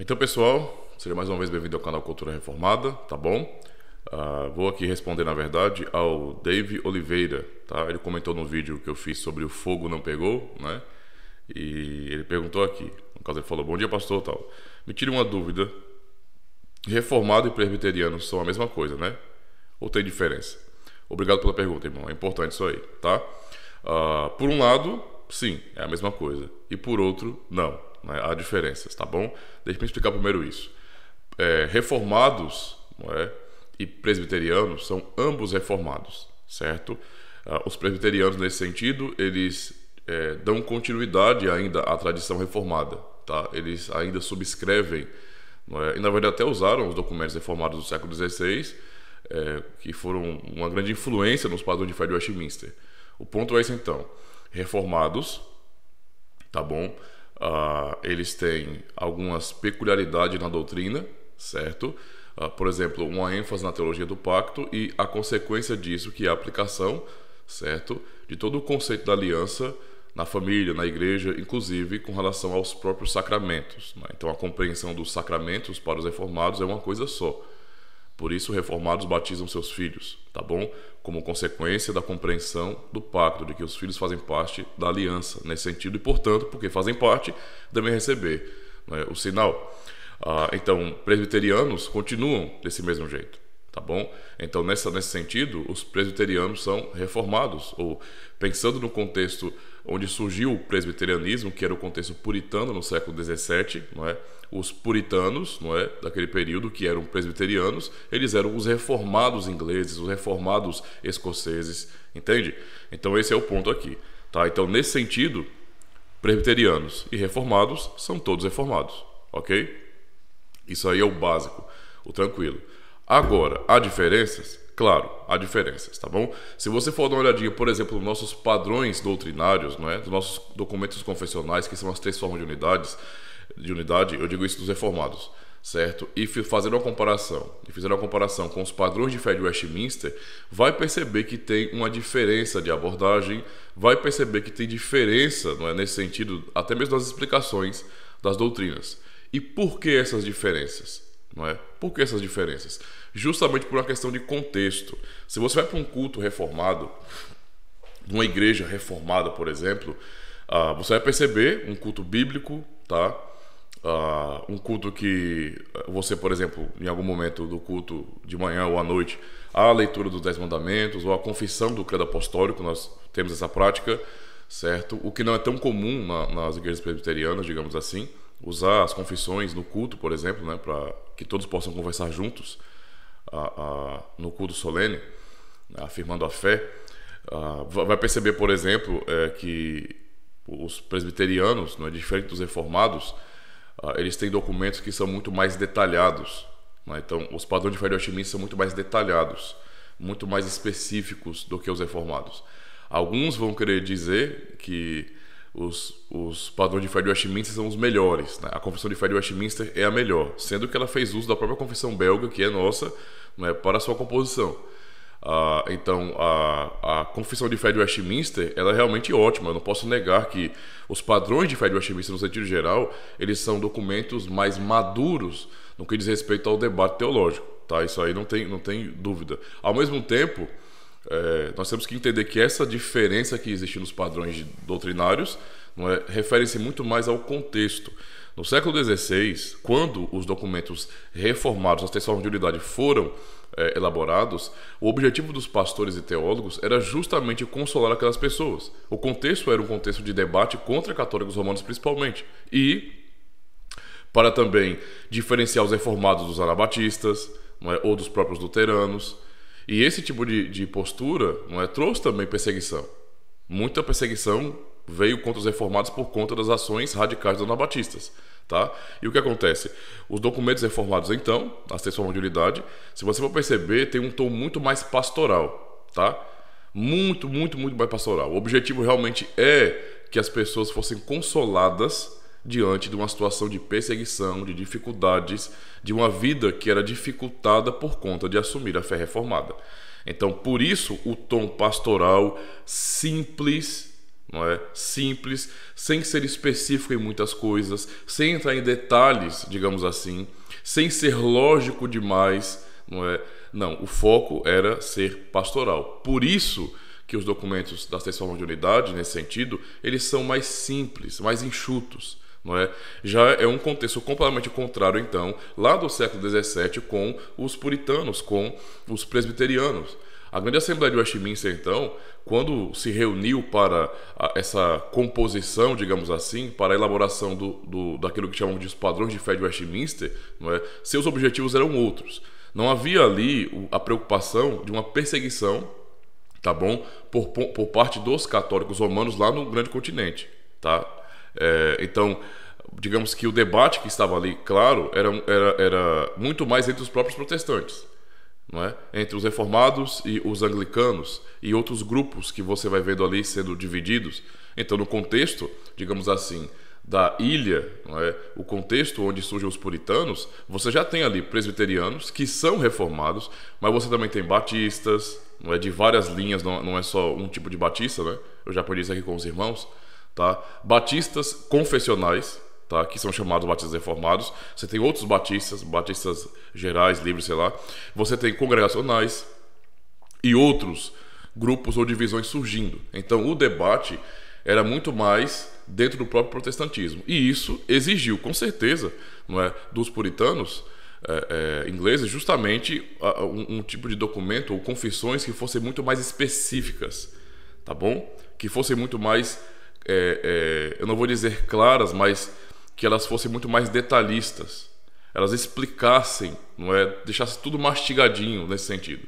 Então, pessoal, seja mais uma vez bem-vindo ao canal Cultura Reformada, tá bom? Vou aqui responder, na verdade, ao Dave Oliveira, tá? Ele comentou no vídeo que eu fiz sobre o fogo não pegou, né? E ele perguntou aqui, no caso ele falou, bom dia, pastor, tal. Me tire uma dúvida, reformado e presbiteriano são a mesma coisa, né? Ou tem diferença? Obrigado pela pergunta, irmão, é importante isso aí, tá? Por um lado, sim, é a mesma coisa. E por outro, não, né? Há diferenças, tá bom? Deixa eu me explicar primeiro isso. Reformados, não é? E presbiterianos são ambos reformados, certo? Os presbiterianos, nesse sentido, eles dão continuidade ainda à tradição reformada, tá? Eles ainda subscrevem, não é? E na verdade até usaram os documentos reformados do século XVI, que foram uma grande influência nos padrões de fé de Westminster. O ponto é esse então: reformados, tá bom? Eles têm algumas peculiaridades na doutrina, certo? Por exemplo, uma ênfase na teologia do pacto e a consequência disso, que é a aplicação, certo, de todo o conceito da aliança na família, na igreja, inclusive com relação aos próprios sacramentos, né? Então a compreensão dos sacramentos para os reformados é uma coisa só. Por isso, reformados batizam seus filhos, tá bom? Como consequência da compreensão do pacto, de que os filhos fazem parte da aliança, nesse sentido, e, portanto, porque fazem parte, devem receber, né, o sinal. Então, presbiterianos continuam desse mesmo jeito, tá bom? Então, nesse sentido, os presbiterianos são reformados, ou pensando no contexto onde surgiu o presbiterianismo, que era o contexto puritano no século XVII, não é? Os puritanos, não é, daquele período, que eram presbiterianos, eles eram os reformados ingleses, os reformados escoceses, entende? Então esse é o ponto aqui, tá? Então, nesse sentido, presbiterianos e reformados são todos reformados, ok? Isso aí é o básico, o tranquilo. Agora, há diferenças? Claro, há diferenças, tá bom? Se você for dar uma olhadinha, por exemplo, nos nossos padrões doutrinários, não é? Dos nossos documentos confessionais, que são as 3 formas de unidade, eu digo isso dos reformados, certo? E fizeram uma comparação com os padrões de fé de Westminster, vai perceber que tem uma diferença de abordagem, vai perceber que tem diferença, não é, nesse sentido, até mesmo das explicações das doutrinas. E por que essas diferenças? Não é? Por que essas diferenças? Justamente por uma questão de contexto. Se você vai para um culto reformado, uma igreja reformada, por exemplo, você vai perceber um culto bíblico, tá? Um culto que você, por exemplo, em algum momento do culto de manhã ou à noite, a leitura dos 10 mandamentos ou a confissão do credo apostólico, nós temos essa prática, certo? O que não é tão comum nas igrejas presbiterianas, digamos assim, usar as confissões no culto, por exemplo, né, para que todos possam conversar juntos no culto solene, afirmando a fé. Vai perceber, por exemplo, que os presbiterianos, não é, diferente dos reformados, eles têm documentos que são muito mais detalhados, né? Então, os padrões de fé de Westminster são muito mais detalhados, muito mais específicos do que os reformados. Alguns vão querer dizer que os padrões de fé de Westminster são os melhores, né? A confissão de fé de Westminster é a melhor, sendo que ela fez uso da própria confissão belga, que é nossa, né, para a sua composição. Então, a confissão de fé de Westminster, ela é realmente ótima. Eu não posso negar que os padrões de fé de Westminster, no sentido geral, eles são documentos mais maduros no que diz respeito ao debate teológico, tá? Isso aí não tem dúvida. Ao mesmo tempo, nós temos que entender que essa diferença que existe nos padrões doutrinários, não é, refere-se muito mais ao contexto. No século XVI, quando os documentos reformados, as 3 formas de unidade, foram elaborados, o objetivo dos pastores e teólogos era justamente consolar aquelas pessoas. O contexto era um contexto de debate contra católicos romanos, principalmente, e para também diferenciar os reformados dos anabatistas, não é, ou dos próprios luteranos. E esse tipo de postura, não é, trouxe também perseguição. Muita perseguição veio contra os reformados por conta das ações radicais dos anabatistas, tá? E o que acontece? Os documentos reformados, então, as 3 formas de unidade, se você for perceber, tem um tom muito mais pastoral, tá? Muito, muito, muito mais pastoral. O objetivo realmente é que as pessoas fossem consoladas diante de uma situação de perseguição, de dificuldades, de uma vida que era dificultada por conta de assumir a fé reformada. Então, por isso, o tom pastoral simples, não é? Simples, sem ser específico em muitas coisas, sem entrar em detalhes, digamos assim, sem ser lógico demais, não é? Não, o foco era ser pastoral. Por isso que os documentos das três formas de unidade, nesse sentido, eles são mais simples, mais enxutos, não é? Já é um contexto completamente contrário, então, lá do século XVII, com os puritanos, com os presbiterianos. A Grande Assembleia de Westminster, então, quando se reuniu para essa composição, digamos assim, para a elaboração daquilo que chamam de os padrões de fé de Westminster, não é? Seus objetivos eram outros. Não havia ali a preocupação de uma perseguição, tá bom, por parte dos católicos romanos lá no grande continente, tá? Então, digamos que o debate que estava ali, claro, era muito mais entre os próprios protestantes, não é? Entre os reformados e os anglicanos e outros grupos que você vai vendo ali sendo divididos. Então, no contexto, digamos assim, da ilha, não é? O contexto onde surgem os puritanos, você já tem ali presbiterianos que são reformados, mas você também tem batistas, não é? De várias linhas, não é só um tipo de batista, né? Eu já aprendi isso aqui com os irmãos, tá? Batistas confessionais, tá? Que são chamados batistas reformados. Você tem outros batistas gerais, livres, sei lá. Você tem congregacionais e outros grupos ou divisões surgindo. Então, o debate era muito mais dentro do próprio protestantismo. E isso exigiu, com certeza, não é, dos puritanos ingleses, justamente um tipo de documento ou confissões que fossem muito mais específicas, tá bom? Que fossem muito mais, eu não vou dizer claras, mas que elas fossem muito mais detalhistas. Elas explicassem, não é, deixassem tudo mastigadinho nesse sentido,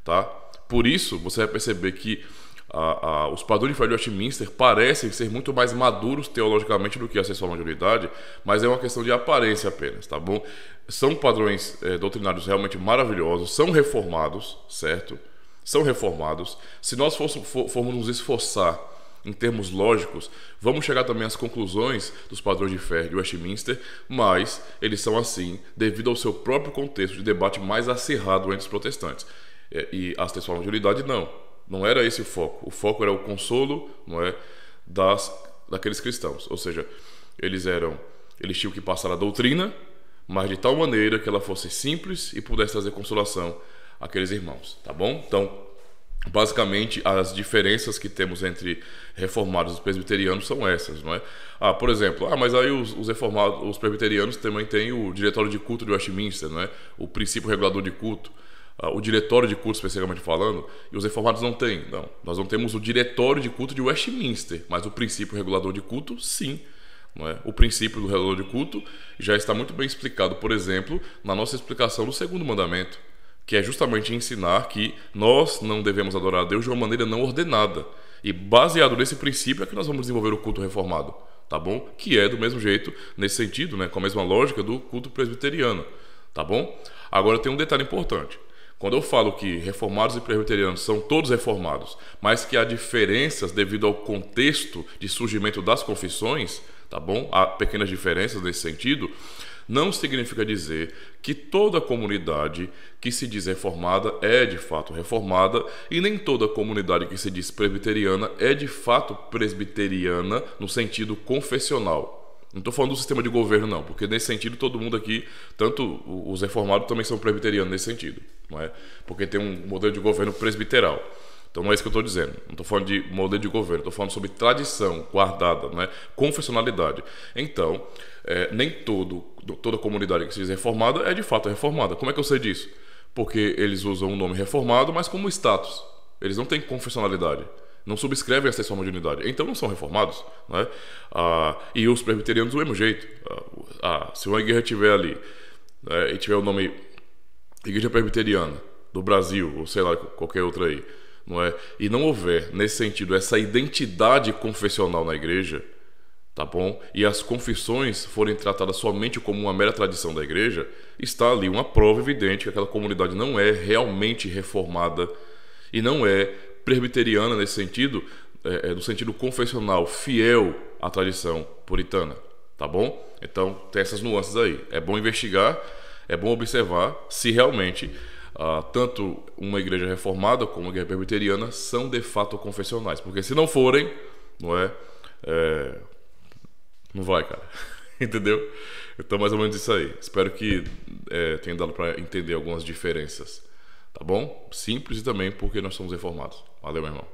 tá? Por isso, você vai perceber que os padrões de fé de Westminster parecem ser muito mais maduros teologicamente do que as três formas de unidade, mas é uma questão de aparência apenas, tá bom? São padrões doutrinários realmente maravilhosos, são reformados, certo? São reformados. Se nós formos nos esforçar em termos lógicos, vamos chegar também às conclusões dos padrões de fé de Westminster, mas eles são assim devido ao seu próprio contexto de debate mais acirrado entre os protestantes. E as três formas de unidade não era esse o foco. O foco era o consolo, não é, daqueles cristãos. Ou seja, eles tinham que passar a doutrina, mas de tal maneira que ela fosse simples e pudesse trazer consolação àqueles irmãos, tá bom? Então, basicamente, as diferenças que temos entre reformados e presbiterianos são essas, não é? Por exemplo, mas aí os reformados, os presbiterianos também têm o diretório de culto de Westminster, não é? O princípio regulador de culto. O diretório de culto, especificamente falando, e os reformados não têm. Não, nós não temos o diretório de culto de Westminster, mas o princípio regulador de culto, sim. Não é? O princípio do regulador de culto já está muito bem explicado, por exemplo, na nossa explicação do segundo mandamento, que é justamente ensinar que nós não devemos adorar a Deus de uma maneira não ordenada. E baseado nesse princípio é que nós vamos desenvolver o culto reformado, tá bom? Que é do mesmo jeito, nesse sentido, né, com a mesma lógica do culto presbiteriano, tá bom? Agora tem um detalhe importante. Quando eu falo que reformados e presbiterianos são todos reformados, mas que há diferenças devido ao contexto de surgimento das confissões, tá bom? Há pequenas diferenças nesse sentido, não significa dizer que toda comunidade que se diz reformada é de fato reformada e nem toda comunidade que se diz presbiteriana é de fato presbiteriana no sentido confessional. Não estou falando do sistema de governo, não, porque nesse sentido todo mundo aqui, tanto os reformados também são presbiterianos nesse sentido, não é? Porque tem um modelo de governo presbiteral. Então não é isso que eu estou dizendo. Não estou falando de modelo de governo, estou falando sobre tradição guardada, não é? Confessionalidade. Então, nem toda comunidade que se diz reformada é de fato reformada. Como é que eu sei disso? Porque eles usam o nome reformado, mas como status. Eles não têm confessionalidade. Não subscrevem essa forma de unidade, então não são reformados, não é? E os presbiterianos do mesmo jeito. Se uma igreja tiver ali e tiver o nome Igreja Presbiteriana do Brasil, ou sei lá, qualquer outra aí, não é? E não houver, nesse sentido, essa identidade confessional na igreja, tá bom? E as confissões forem tratadas somente como uma mera tradição da igreja, está ali uma prova evidente que aquela comunidade não é realmente reformada e não é presbiteriana nesse sentido, no sentido confessional, fiel à tradição puritana, tá bom? Então tem essas nuances aí. É bom investigar, é bom observar se realmente tanto uma igreja reformada como uma igreja presbiteriana são de fato confessionais, porque se não forem, não é? Não vai, cara. Entendeu? Então, mais ou menos isso aí. Espero que tenha dado para entender algumas diferenças. Tá bom? Simples e também porque nós somos informados. Valeu, meu irmão.